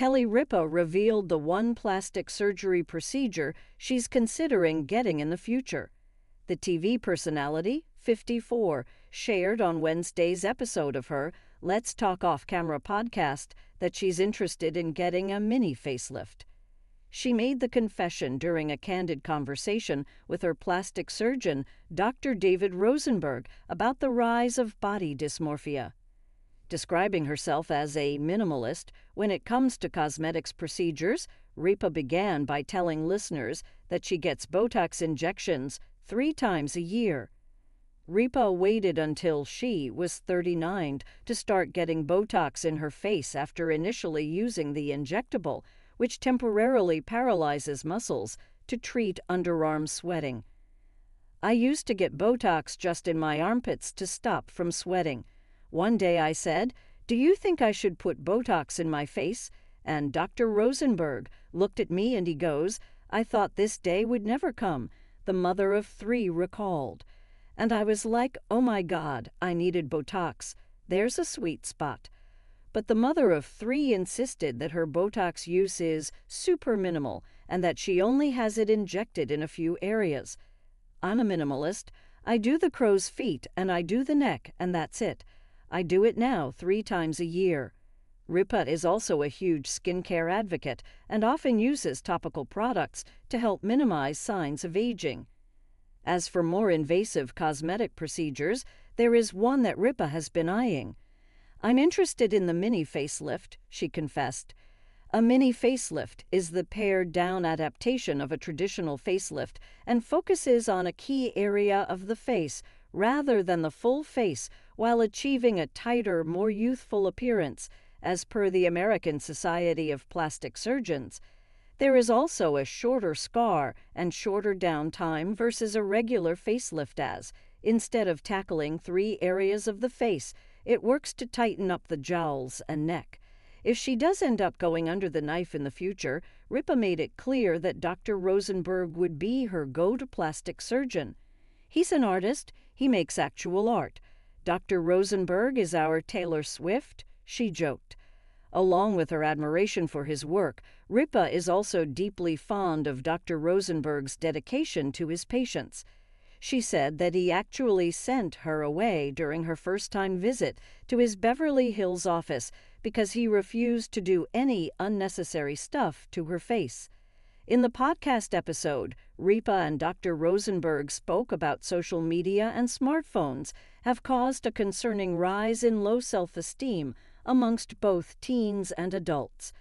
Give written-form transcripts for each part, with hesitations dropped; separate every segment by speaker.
Speaker 1: Ripa revealed the one plastic surgery procedure she's considering getting in the future. The TV personality, 54, shared on Wednesday's episode of her Let's Talk Off-Camera podcast that she's interested in getting a mini facelift. She made the confession during a candid conversation with her plastic surgeon, Dr. David Rosenberg, about the rise of body dysmorphia. Describing herself as a minimalist when it comes to cosmetics procedures, Ripa began by telling listeners that she gets Botox injections 3 times a year. Ripa waited until she was 39 to start getting Botox in her face after initially using the injectable, which temporarily paralyzes muscles, to treat underarm sweating. "I used to get Botox just in my armpits to stop from sweating. One day I said, 'Do you think I should put Botox in my face?' And Dr. Rosenberg looked at me and he goes, 'I thought this day would never come,'" the mother of 3 recalled. "And I was like, oh my God, I needed Botox. There's a sweet spot." But the mother of 3 insisted that her Botox use is super minimal and that she only has it injected in a few areas. "I'm a minimalist. I do the crow's feet and I do the neck, and that's it. I do it now 3 times a year." Ripa is also a huge skincare advocate and often uses topical products to help minimize signs of aging. As for more invasive cosmetic procedures, there is one that Ripa has been eyeing. "I'm interested in the mini facelift," she confessed. A mini facelift is the pared-down adaptation of a traditional facelift and focuses on a key area of the face rather than the full face while achieving a tighter, more youthful appearance, as per the American Society of Plastic Surgeons. There is also a shorter scar and shorter downtime versus a regular facelift as, instead of tackling 3 areas of the face, it works to tighten up the jowls and neck. If she does end up going under the knife in the future, Ripa made it clear that Dr. Rosenberg would be her go-to plastic surgeon. "He's an artist. He makes actual art. Dr. Rosenberg is our Taylor Swift," she joked. Along with her admiration for his work, Ripa is also deeply fond of Dr. Rosenberg's dedication to his patients. She said that he actually sent her away during her first-time visit to his Beverly Hills office because he refused to do any unnecessary stuff to her face. In the podcast episode, Ripa and Dr. Rosenberg spoke about social media and smartphones have caused a concerning rise in low self-esteem amongst both teens and adults.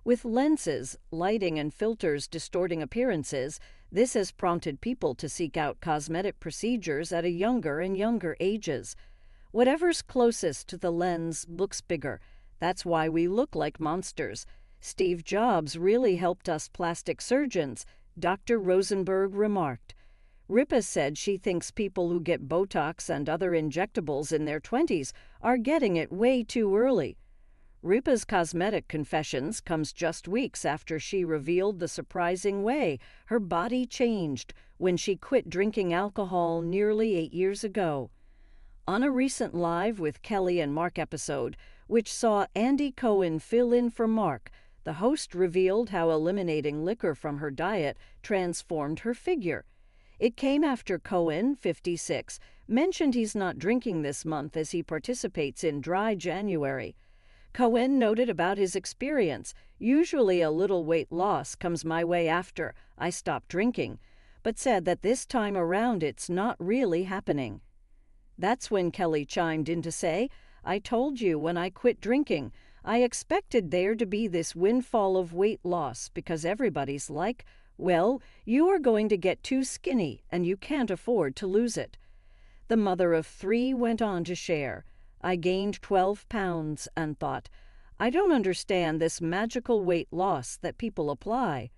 Speaker 1: With lenses, lighting, and filters distorting appearances, this has prompted people to seek out cosmetic procedures at a younger and younger ages. Whatever's closest to the lens looks bigger. That's why we look like monsters. Steve Jobs really helped us plastic surgeons, Dr. Rosenberg remarked. Ripa said she thinks people who get Botox and other injectables in their 20s are getting it way too early. Ripa's cosmetic confessions comes just weeks after she revealed the surprising way her body changed when she quit drinking alcohol nearly 8 years ago. On a recent Live with Kelly and Mark episode, which saw Andy Cohen fill in for Mark, the host revealed how eliminating liquor from her diet transformed her figure. It came after Cohen, 56, mentioned he's not drinking this month as he participates in Dry January. Cohen noted about his experience, "Usually a little weight loss comes my way after I stop drinking," but said that this time around it's not really happening. That's when Kelly chimed in to say, "I told you when I quit drinking, I expected there to be this windfall of weight loss because everybody's like, well, you are going to get too skinny and you can't afford to lose it." The mother of 3 went on to share, "I gained 12 pounds and thought, I don't understand this magical weight loss that people apply."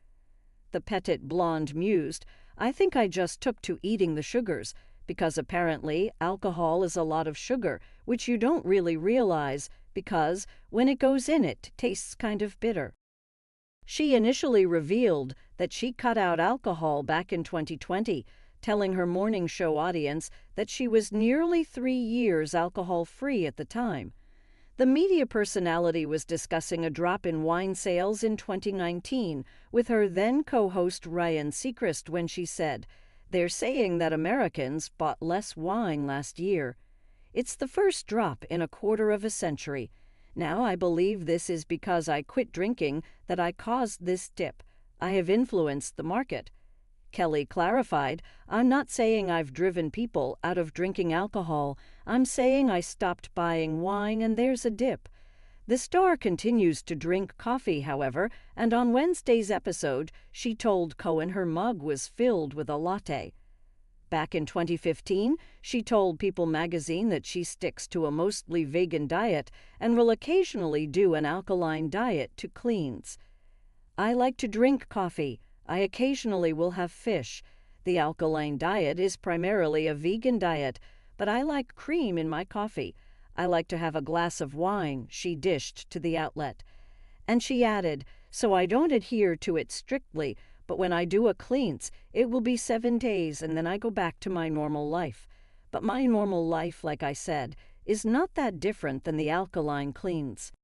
Speaker 1: The petite blonde mused, "I think I just took to eating the sugars, because apparently alcohol is a lot of sugar, which you don't really realize because when it goes in it tastes kind of bitter." She initially revealed that she cut out alcohol back in 2020, telling her morning show audience that she was nearly 3 years alcohol-free at the time. The media personality was discussing a drop in wine sales in 2019 with her then co-host Ryan Seacrest when she said, "They're saying that Americans bought less wine last year. It's the first drop in a quarter of a century. Now I believe this is because I quit drinking that I caused this dip. I have influenced the market." Kelly clarified, "I'm not saying I've driven people out of drinking alcohol. I'm saying I stopped buying wine and there's a dip." The star continues to drink coffee, however, and on Wednesday's episode, she told Cohen her mug was filled with a latte. Back in 2015, she told People magazine that she sticks to a mostly vegan diet and will occasionally do an alkaline diet to cleanse. "I like to drink coffee. I occasionally will have fish. The alkaline diet is primarily a vegan diet, but I like cream in my coffee. I like to have a glass of wine," she dished to the outlet. And she added, "So I don't adhere to it strictly, but when I do a cleanse, it will be 7 days and then I go back to my normal life. But my normal life, like I said, is not that different than the alkaline cleanse."